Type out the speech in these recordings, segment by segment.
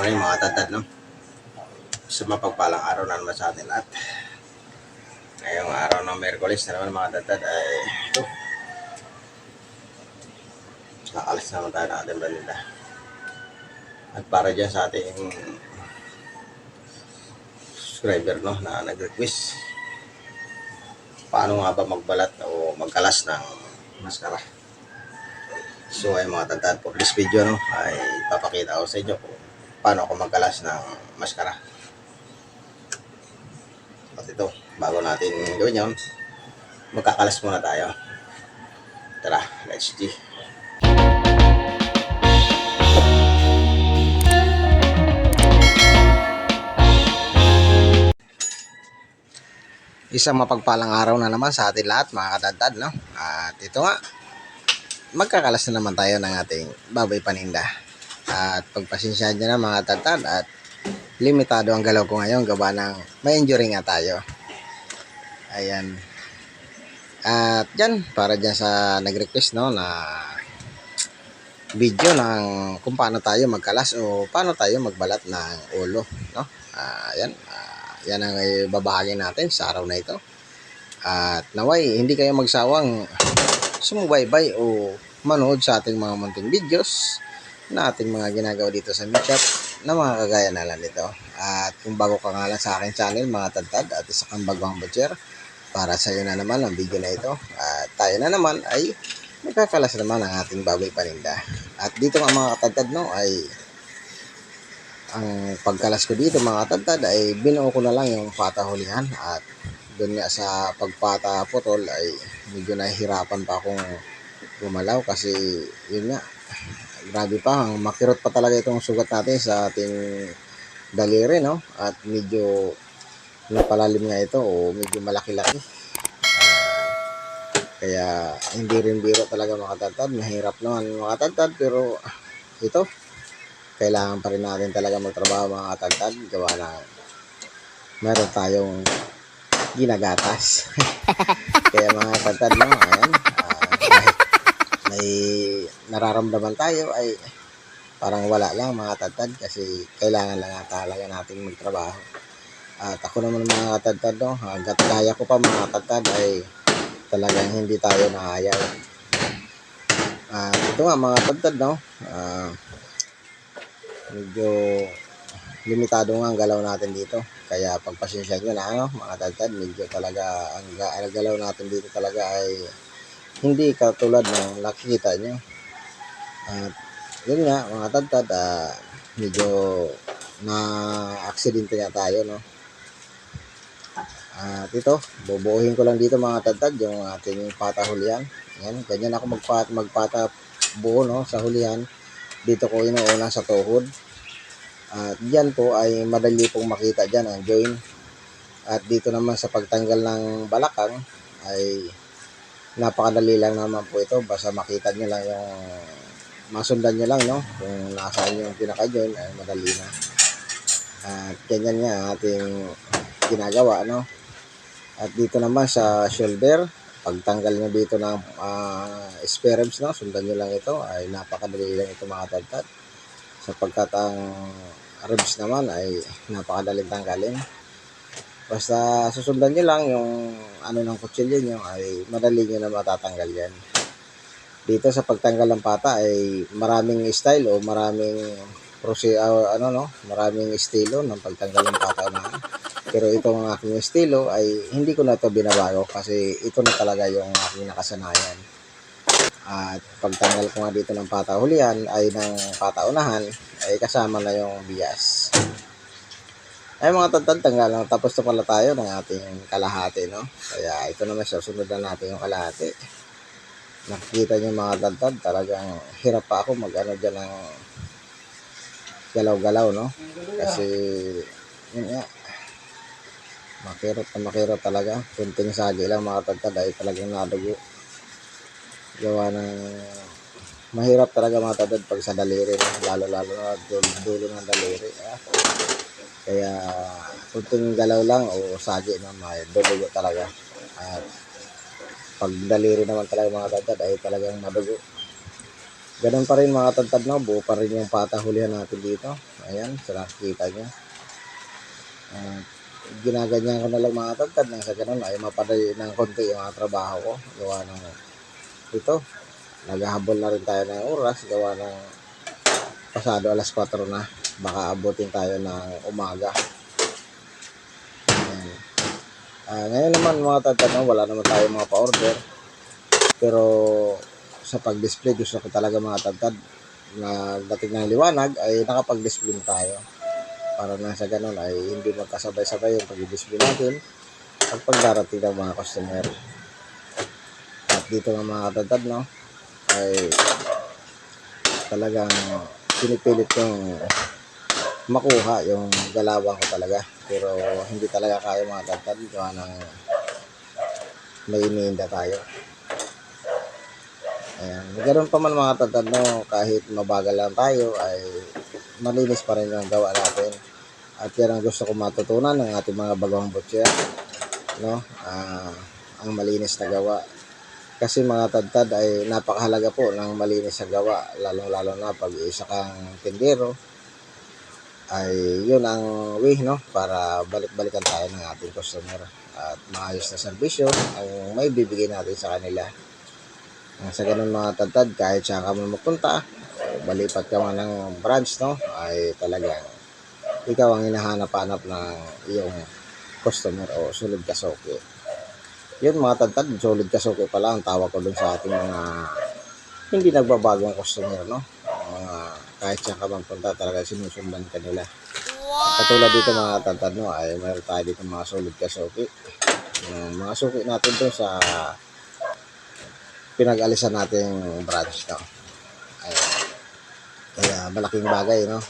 morning mga tatad, no? Sa mapagpalang araw na naman sa atin lahat. Ngayong araw ng Miyerkules na naman mga tatad ay ito. Nakalas naman tayo ng ating balita. At para dyan sa ating subscriber, no, na nag-request paano nga ba magbalat o magkalas ng maskara. So ay mga tatad, for this video, no, ay papakita ko sa inyo kung paano ako magkalas ng maskara. At ito, bago natin gawin yun, magkakalas muna tayo. Tara, let's go. Isang mapagpalang araw na naman sa atin lahat mga katadtad, no? At ito nga, magkakalas na naman tayo ng ating baboy paninda. At pagpasensyahan nyo na mga katadtad, at limitado ang galaw ko ngayon gawa ng may injury nga tayo. Ayan. At dyan, para dyan sa nag-request, no, na video ng kung paano tayo magkalas o paano tayo magbalat ng ulo, no? Ayan. Yan ang ibabahagi natin sa araw na ito. At naway, hindi kayo magsawang sumubaybay o manood sa ating mga munting videos na ating mga ginagawa dito sa Meat Shop na mga kagaya na lang nito. At kung bago ka nga lang sa aking channel mga tadtad at isa kang bagong butcher, para sa iyo na naman ang video na ito. At tayo na naman ay magkakalas naman ang ating baboy paninda. At dito nga mga katadtad, no, ay ang pagkalas ko dito mga katadtad ay binuo ko na lang yung patahulihan. At doon nga sa pagpata putol ay medyo nahihirapan pa akong gumalaw kasi yun nga, grabe pa, makirot pa talaga itong sugat natin sa ating daliri, no? At medyo napalalim nga ito o medyo malaki-laki. Kaya hindi rin biro talaga mga katadtad, mahirap naman mga katadtad, pero ito, kailangan pa rin natin talaga magtrabaho mga katadtad gawa na meron tayong ginagatas. Kaya mga katadtad, no, ayan, kahit may nararamdaman tayo ay parang wala lang mga katadtad kasi kailangan lang talaga natin magtrabaho. At ako naman mga katadtad, no, hanggat kaya ko pa mga katadtad ay talagang hindi tayo nahayaw. Ito nga mga katadtad, no, medyo limitado nga ang galaw natin dito. Kaya pagpasensya nyo na, ano, mga katadtad, medyo talaga ang galaw natin dito talaga ay hindi katulad ng nakikita nyo. At yun nga mga katadtad, medyo na-aksidente nga tayo, no. At ito, bubuuhin ko lang dito mga katadtad yung ating patahulihan. Yan, ganyan ako magpata buo, no, sa hulihan. Dito ko inuuna sa tuhod. At dyan po ay madali pong makita dyan ang join. At dito naman sa pagtanggal ng balakang ay napakadali lang naman po ito. Basta makita nyo lang yung, masundan nyo lang, no, kung nasaan yung pinaka-join ay madali na. At ganyan nga ating ginagawa, no. At dito naman sa shoulder, pagtanggal nyo dito ng spare ribs, no, sundan nyo lang ito, ay napakadali lang ito mga katadtad. Sapagkat ang ribs naman ay napakadaling tanggalin. Basta susundan nyo lang yung ano ng kutsilyo nyo ay madali nyo na matatanggal yan. Dito sa pagtanggal ng pata ay maraming style o maraming maraming estilo ng pagtanggal ng pata na. Pero itong aking estilo ay hindi ko na ito binabago kasi ito na talaga yung aking nakasanayan. At pagtanggal ko nga dito ng patahulihan ay ng pataunahan ay kasama na yung bias. Ay mga tatad, tanggal, tapos na pala tayo ng ating kalahati, no. Kaya ito naman susunod na natin yung kalahati. Nakikita nyo mga tatad, talagang hirap pa ako mag-ano dyan ng galaw-galaw, no. Kasi yun nga, makirot talaga. Kunting sagi lang mga tatad ay talagang nadugo. Gawa ng mahirap talaga mga tatad pag sa daliri, lalo na dulo ng daliri. Kaya kunting galaw lang o sagi, no, may dudugo talaga. At pag daliri naman talaga mga tatad ay talagang madugo. Ganun pa rin mga tatad, no, buo pa rin yung patahulihan natin dito. Ayan, sa nakikita nyo. Ginaganyan ko na lang mga tagtad nang sa ganun ay mapadali ng konti yung mga trabaho ko. Gawa ng ito, naghahabol na rin tayo ng oras. Gawa ng pasado alas 4 na. Baka abutin tayo ng umaga. Ngayon naman mga tagtad, wala naman tayo mga pa-order. Pero sa pag-display gusto ko talaga mga tagtad na dating ng liwanag ay nakapag-display tayo. Para na sa ganun ay hindi magkasabay-sabay yung pag-display natin at pagdarating ng mga customer. At dito ng mga tagtad ay talagang pinipilit yung makuha yung galawang ko talaga. Pero hindi talaga kaya mga tagtad gawa ng may iniinda tayo. Ayan. Ganoon pa man mga tagtad kahit mabagal lang tayo ay malinis pa rin yung gawa natin. At yan ang gusto ko matutunan ng ating mga bagong butcher, ang malinis na gawa. Kasi mga tagtad ay napakahalaga po ng malinis na gawa, lalong-lalo na pag isa kang tindero, ay yun ang way para balik-balikan tayo ng ating customer at maayos na serbisyo ang may bibigay natin sa kanila. Sa ganun mga tagtad, kahit saan ka man magpunta, balipat ka man ng branch, ay talagang ikaw ang hinahanap-hanap ng iyong customer o solid kasoke. Yun mga tagtad, solid kasoke pala ang tawag ko dun sa ating mga hindi nagbabagong customer, mga kahit saan ka magpunta talaga sinusundan ka nila. Katulad dito mga tagtad ay mayroon tayo dito mga solid kasoke. Mga suki natin dun sa pinag-alisan nating branch, kaya malaking bagay na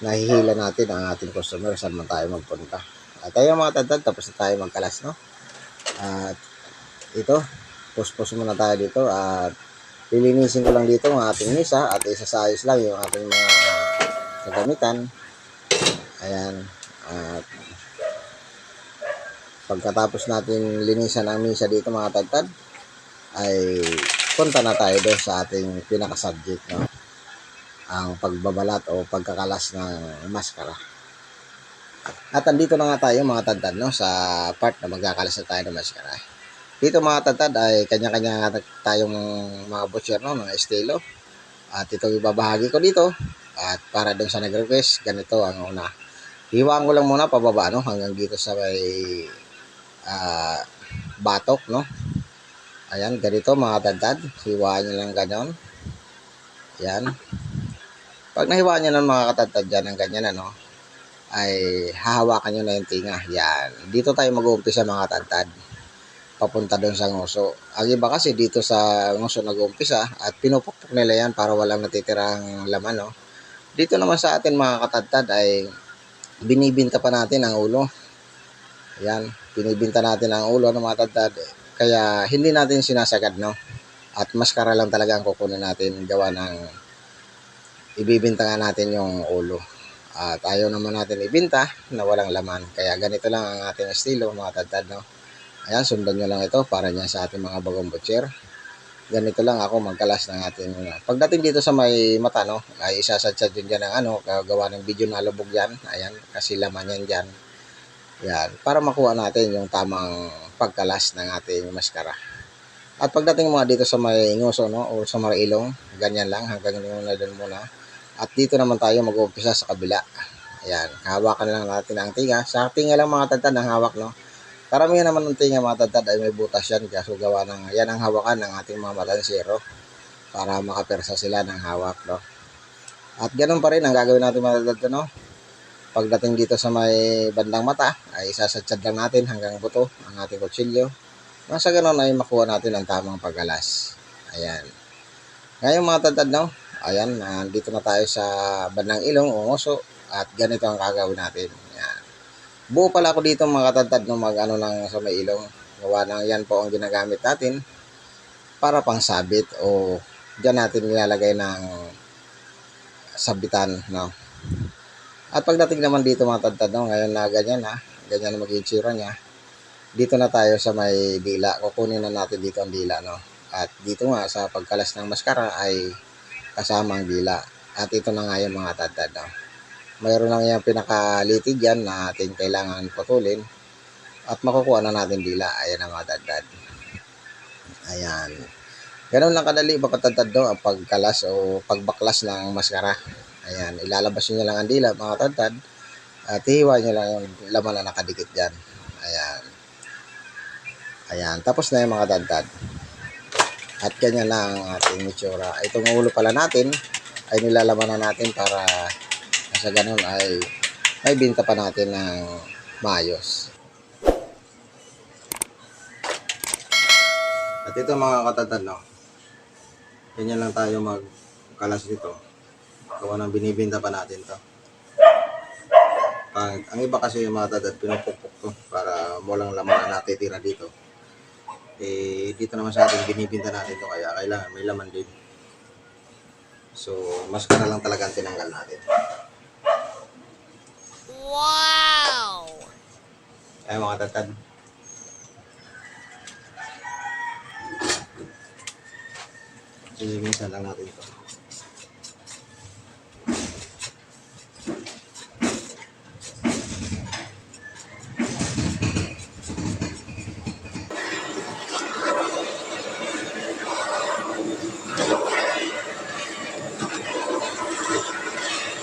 nahihila natin ang ating customer saan man tayo magpunta. At tayo mga tagtad, tapos na tayo magkalas, at ito, puspos muna tayo dito at lilinisin ko lang dito ang ating misa at isasayos lang yung ating mga kagamitan. Ayan. At pagkatapos natin linisan ang misa dito mga tagtad, ay punta na tayo doon sa ating pinaka-subject, ang pagbabalat o pagkakalas ng maskara. At andito na nga tayo mga tagtad sa part na magkakalas na tayo ng maskara. Dito mga tagtad ay kanya-kanya tayong mga butcher ng estilo. At ito ibabahagi ko dito. At para dun sa nag-request, ganito ang una. Hiwaan ko lang muna pababa hanggang dito sa may batok. Ayan, ganito mga tagtad. Hiwaan nyo lang ganyan. Ayan. Pag nahiwaan nyo ng mga katagtad dyan ng ganyan ay hahawakan nyo na yung tinga. Yan. Dito tayo mag-uumpisa mga tagtad. Papunta doon sa nguso. Ang iba kasi dito sa nguso nag-uumpisa at pinupukpok nila yan para walang natitirang laman. Dito naman sa atin mga katagtad ay binibinta pa natin ang ulo. Yan. Binibinta natin ang ulo ng mga tagtad. Kaya hindi natin sinasagad at maskara lang talaga ang kukunin natin gawa ng ibibinta nga natin yung ulo. At ayaw naman natin ibinta na walang laman. Kaya ganito lang ang ating estilo mga tagtad. Ayan, sundan nyo lang ito para niya sa ating mga bagong butcher. Ganito lang ako magkalas ng ating pagdating dito sa may mata ay isasadsad yun dyan ng gawa ng video na lubog yan. Ayan, kasi laman yan dyan. Yan, para makuha natin yung tamang pagkalas ng ating maskara. At pagdating mga dito sa may nguso o sa may ilong, ganyan lang hanggang doon muna. At dito naman tayo mag-uumpisa sa kabila. Ayan, hawakan lang natin ang tinga. Sa tinga lang mga tagtad ang hawak Karamihan naman ng tinga mga tagtad ay may butas yan. Kaso gawa ng yan ang hawakan ng ating mga matansero para makapersa sila ng hawak. At ganun pa rin ang gagawin natin mga tagtad Pagdating dito sa may bandang mata ay isasadsad lang natin hanggang buto ang ating kutsilyo. Nasa ganun ay makuha natin ang tamang paggalas. Ayan. Ngayon mga tagtad ayan, dito na tayo sa bandang ilong o nguso at ganito ang gagawin natin. Ayan. Buo pala ako dito mga katagtad lang sa may ilong. Gawa ng yan po ang ginagamit natin para pang sabit o dyan natin nilalagay ng sabitan. At pagdating naman dito mga tagtad ngayon na ganyan ganyan na maging tsura niya. Dito na tayo sa may dila. Kukunin na natin dito ang dila At dito nga sa pagkalas ng maskara ay kasama ang dila. At ito na nga yung mga tadtad. No? Mayroon lang yung pinakalitid yan na ating kailangan putulin at makukuha na natin dila. Ayan ang mga tadtad. Ayan. Ganun lang kadali papatadtad no, ang pagkalas o pagbaklas ng maskara. Ayan, ilalabas nyo lang ang dila mga tadtad at ihiwa nyo lang yung laman na nakadikit dyan. Ayan. Ayan, tapos na yung mga tadtad. At ganyan lang ang ating itsura. Itong ulo pala natin ay nilalaman na natin para sa ganun ay may binta pa natin ng maayos. At ito mga katadtad, no? Ganyan lang tayo magkalas dito. Gawa ng binibinta pa natin to. Ang iba kasi yung mga tadtad, pinupukpok to para walang laman na natitira dito. Eh, dito naman sa atin, binibinta natin to kaya kailangan may laman din. So, maskara lang talaga ang tinanggal natin. Wow! Ay mga tatad. Minsan lang natin ito.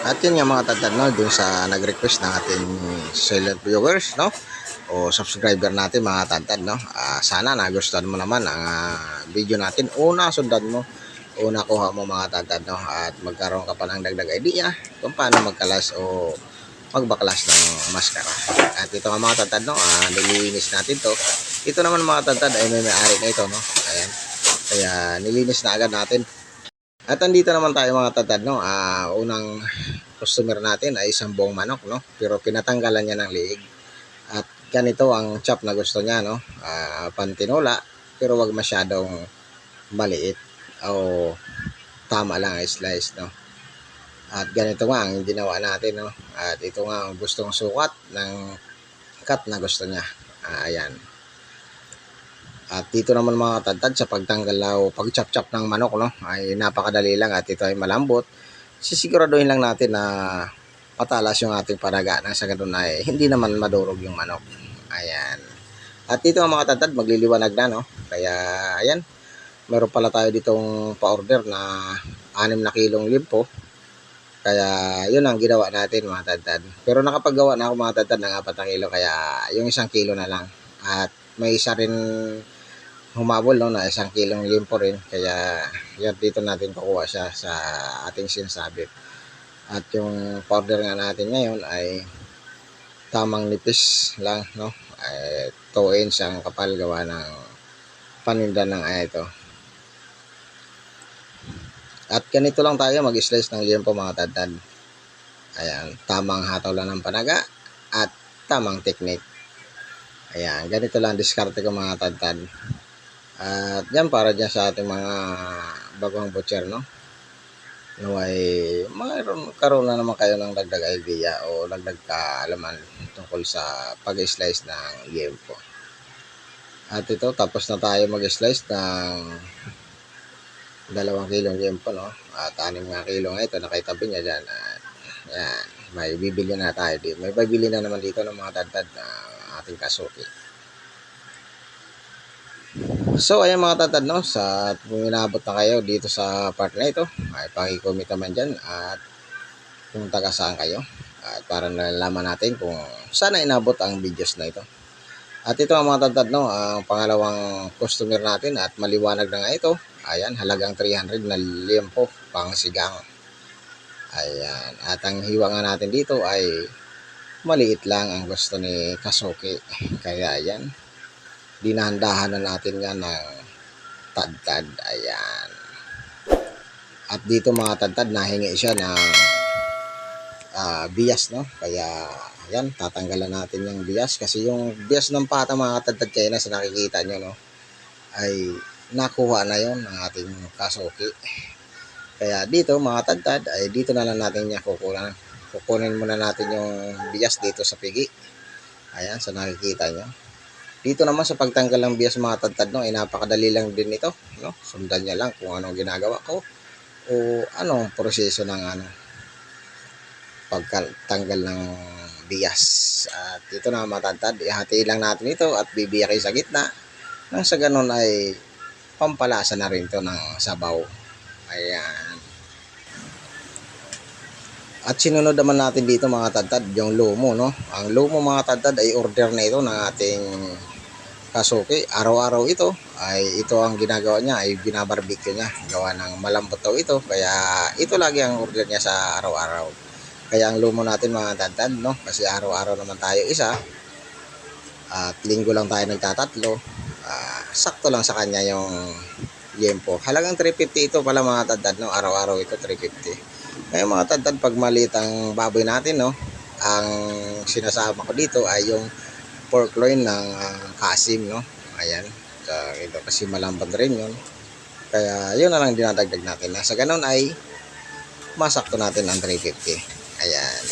At yun nga mga tadtad, no, dun sa nag-request ng ating silent viewers, no, o subscriber natin mga tadtad, no. Sana nagustuhan mo naman ang video natin. Una, sundan mo. Una, kuha mo mga tadtad, no, at magkaroon ka pa ng dagdag idea kung paano magkalas o magbaklas ng maskara. At ito nga mga tadtad, no, nililinis natin to. Ito naman mga tadtad ay may-ari na ito, no. Ayan. Kaya nilinis na agad natin. At andito naman tayo mga tadtad, no. Unang customer natin ay isang buong manok, no. Pero pinatanggalan niya ng liig. At ganito ang chop na gusto niya, no. Pantinola, pero wag masyadong maliit o tama lang ang slice, no. At ganito nga ang ginawa natin, no. At ito nga ang gustong sukat ng cut na gusto niya. Ayan. At dito naman mga tadtad sa pagtanggal o pag-chop-chop ng manok, no, ay napakadali lang at ito ay malambot. Sisiguraduhin lang natin na patalas yung ating panaga nang sa ganun ay hindi naman madurog yung manok. Ayan. At dito mga tadtad magliliwanag na, no. Kaya ayan, meron pala tayo ditong pa-order na 6 na kilong limpo. Kaya yun ang ginawa natin mga tadtad. Pero nakapaggawa na ako mga tadtad ng 4 na kilo kaya yung 1 kilo na lang. At may isa rin humabol, no, na 1 kilong limpo rin. Kaya yan, dito natin kukuha siya sa ating sinsabit. At yung powder nga natin ngayon ay tamang nipis lang, no. 2 inch ang kapal gawa ng paninda ng ito. At ganito lang tayo mag-slice ng limpo mga tadtad. Ayan, tamang hataw lang ng panaga at tamang technique. Ayan, ganito lang diskarte ko mga tadtad. At yan para dyan sa ating mga bagong butcher, no. Naway karoon na naman kayo ng dagdag idea o dagdag kaalaman tungkol sa pag-slice ng limpo. At ito, tapos na tayo mag-slice ng 2 kilong limpo, no. At 6 nga kilo nga ito, nakaitabi niya dyan. At yan, may bibili na tayo dito. May bibili na naman dito ng mga tadtad na ating kasuki. So ayan mga tadtad, no, sa kung inabot na kayo dito sa part na ito ay paki-comment naman dyan at kung taga saan kayo at para nalalaman natin kung saan inabot ang videos na ito. At ito ang mga tadtad, no, ang pangalawang customer natin at maliwanag na nga ito. Ayan, halagang 300 na limpo pang sigang. Ayan, at ang hiwa nga natin dito ay maliit lang ang gusto ni Kasuki. Kaya ayan, dinahandahan na natin nga ng tadtad. Ayan. At dito mga tadtad, nahingi siya ng bias, no. Kaya ayan, tatanggalan natin yung bias. Kasi yung bias ng pata mga tadtad kayo na sa nakikita nyo, no, ay nakuha na yon ng ating Kasuki. Kaya dito mga tadtad, ay dito na lang natin niya kukunin muna natin yung bias dito sa pigi. Ayan, sa nakikita nyo. Dito naman sa pagtanggal ng bias mga tadtad, no, ay napakadali lang din ito, no. Sundan niya lang kung anong ginagawa ko o anong proseso ng pagtanggal ng bias. At ito na matantad, ihati lang natin ito at bibiyaki sa gitna nang sa ganun ay pampalasa na rin to ng sabaw. Ayan. At sinunod naman natin dito mga tantad yung lumo, no? Ang lumo mga tantad ay order na ito ng ating kasuki. Araw-araw ito ay ito ang ginagawa niya, ay binabarbecue niya. Gawa ng malambot daw ito, kaya ito lagi ang order niya sa araw-araw. Kaya ang lumo natin mga tantad, no? Kasi araw-araw naman tayo isa at linggo lang tayo nagtatatlo. Sakto lang sa kanya yung yempo. Halagang 350 ito pala mga tantad, no? Araw-araw ito 350. Ngayon mga tantad, pag maliit ang baboy natin, no? Ang sinasama ko dito ay yung pork loin ng kasim, no? Ayan. So, ito kasi malambot rin yun. Kaya yun na lang dinadagdag natin. Sa ganun ay masakto natin ang 350. Ayan.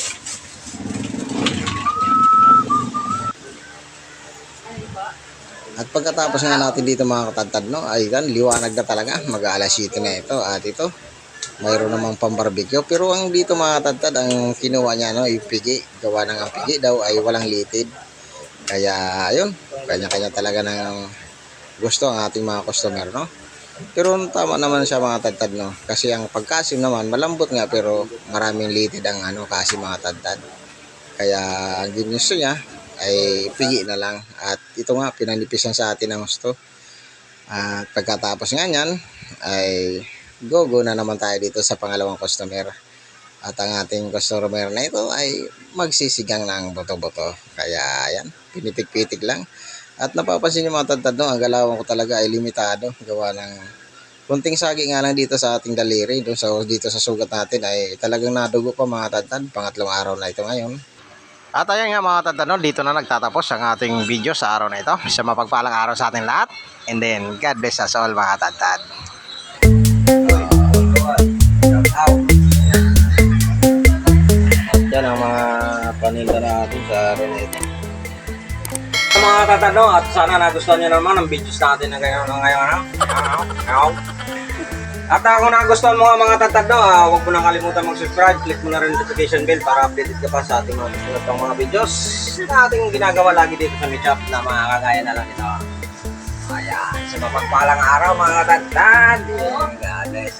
At pagkatapos nga natin dito mga katantad, no, ay yan, liwanag na talaga. Mag-aalas 7 na ito. At ito, mayroon namang pambarbecue. Pero ang dito mga katantad, ang kinuha niya, no, yung pigi. Gawa ng ang pigi daw ay walang litid. Kaya ayun, kanya-kanya talaga ng gusto ang ating mga customer, no. Pero tama naman siya mga tantad, no. Kasi ang pagkasim naman, malambot nga pero maraming litid ang kasim mga tantad. Kaya ang ginusto niya ay pigi na lang. At ito nga, pinanipisan sa atin ng gusto. At pagkatapos nga yan, ay go na naman tayo dito sa pangalawang customer. At ang ating customer na ito ay magsisigang ng boto-boto. Kaya yan, pinitik-pitik lang. At napapansin nyo mga tantad, no, ang galawan ko talaga ay limitado. Gawa ng kunting sagi nga lang dito sa ating daliri. So dito sa sugat natin ay talagang nadugo pa mga tantad. Pangatlong araw na ito ngayon. At ayan nga mga tantad, no, dito na nagtatapos ang ating video sa araw na ito. Sa mapagpalang araw sa ating lahat. And then, God bless us all mga tantad. Yan ang mga paninda natin sa araw na ito. Mga tatano, at sana nagustuhan nyo naman ang videos natin na ngayon. At kung nagustuhan mo mga tatano, huwag mo nang kalimutan mag-subscribe, click mo na rin notification bell para updated ka pa sa ating mga susunod pang mga videos na ating ginagawa lagi dito sa Meetup na mga kagaya na lang ito. Ayan, sa mapagpalang araw mga tatad. God bless.